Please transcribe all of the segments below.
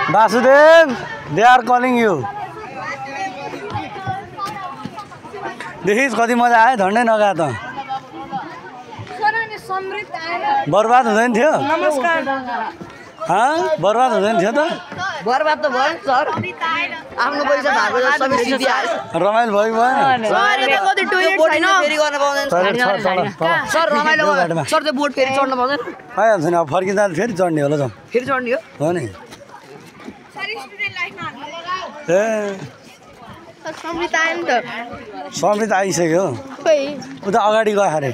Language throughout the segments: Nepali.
Vasudev, they are calling you. देखिस् कति मजा आयो झन्डै नगा त बर्बाद हुँदैन थियो नमस्कार बर्बाद हुँदैन थियो त बर्बाद त भयो सर आफ्नो पैसा भएको सबै सिधै आयो रमाइलो भयो भएन सर यो कति टोयलेट छैन फेरि गर्न पाउँदैन सर रमाइलो सर त्यो बोट फेरि चढ्न पाउँदैन पाइहाल्छ नि अब फर्किँदा फेरि चढ्ने होला त फेरि चढ्ने हो नि सर स्टुडेन्ट लाइफमा ए सम्मित आयो नि त सम्मित आइसक्यो खोइ उता अगाडि गयो अरे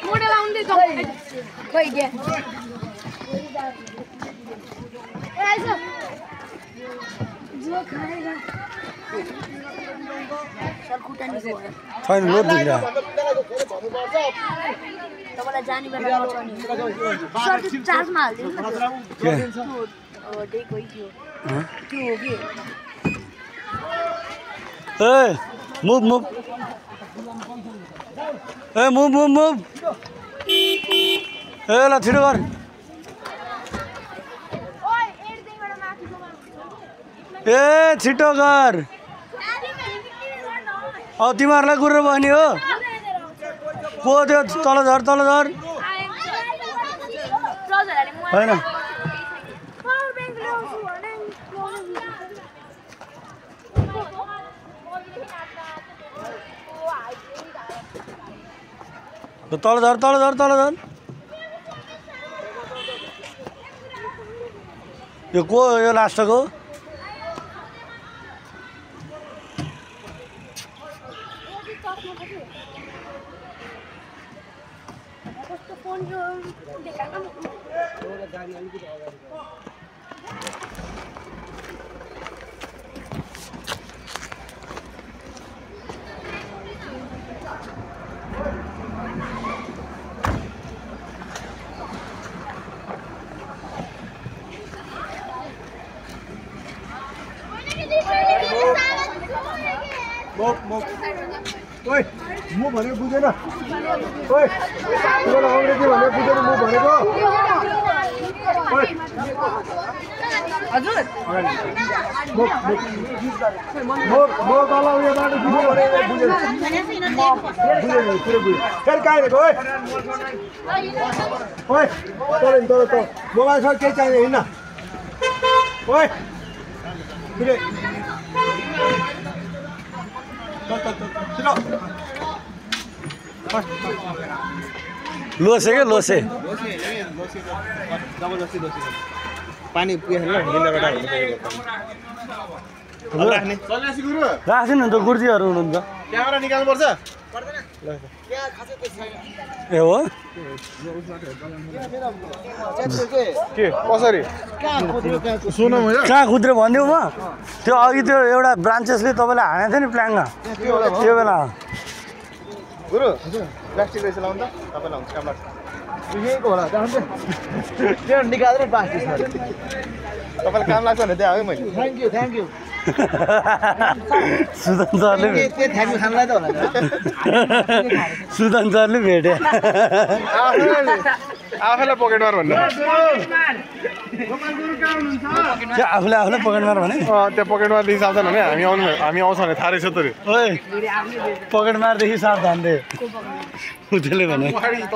मोडल आउँदै जाऊ खोइ के छैन लोड दुख्छ तपाईलाई जानी बेला नचढ्ने सर त्यो चार्जमा हाल्दिनु के डे कोही थियो त्यो हो कि ए मुभ मुभ ए मुभ मुभ मुभ ए ल छिटो गर ए छिटो गर अब तिमीहरूलाई गुरु भयो नि हो को त्यो तल झर होइन तल झर यो को यो लास्टको ओइ म भने बुझेन ओइ तिमीलाई अङ्ग्रेजी भने बुझेन म भनेको ओइ हजुर म तल उयोबाट बुझ्नु भनेको बुझेन पुरै बुझेँ फेरि कहाँ हिँडेको ओइ तल मोबाइल छ केही चाहिने हिँड्न ओइ फेरि लोसे क्या लोसे पानी राख्छु नि त गुर्जीहरू हुनुहुन्छ क्यामेरा निकाल्नुपर्छ ए हो के कसरी सुन कहाँ खुद्रे भनिदिउँ म त्यो अघि त्यो एउटा ब्रान्चेसले तपाईँलाई हानेको थियो नि प्लाङमा त्यो बेला गुरु प्लास्टिक रहेछ लाउनु त तपाईँलाई हुन्छ काम लाग्छ यहीँको होला त्यो निकालेर प्लास्टिक तपाईँलाई काम लाग्छ भने त्यहाँ आएँ मैले थ्याङ्क यू सुदन सरले सुदन सरले भेटे आफैलाई पकेट मार भन्नु आफूले पकेट मार भने त्यो पकेट मारदेखि सावधान भने हामी आउँछ भने थाहा रहेछ त ओए पकेट मारदेखि सावधान रे त्यसले भने मैले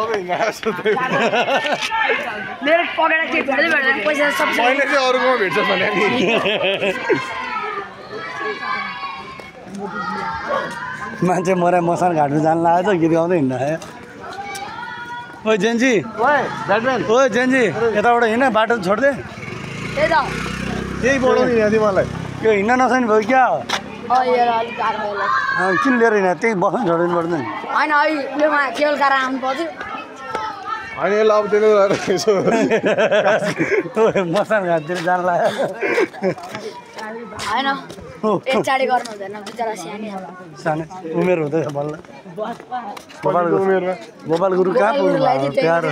चाहिँ अरूकोमा भेट्छ भने मान्छे मरा मसान घाट्नु जानु लाग्यो त गीत गाउँदै हिँड्नु आयो ओइ जेन्जी ओइ जेन्जी यताबाट हिँड बाटो छोड्दे त्यही बढाउने यहाँ तिमीलाई त्यो हिँड्न नसक्ने भयो क्या किन लिएर हिँड त्यही बस्नु छोडिदिनु पर्दैन होइन केवल कार आउनु पर्छ होइन यसलाई अब त्यसले यसो मसान घाटतिर जानु लाग्यो होइन एक चाँडै गर्नु हुँदैन बिचरा सानी अब सानो उमेर हुँदैछ बल्ल उमेरमा गोपाल गुरु कहाँ पुग्नु भयो प्यारो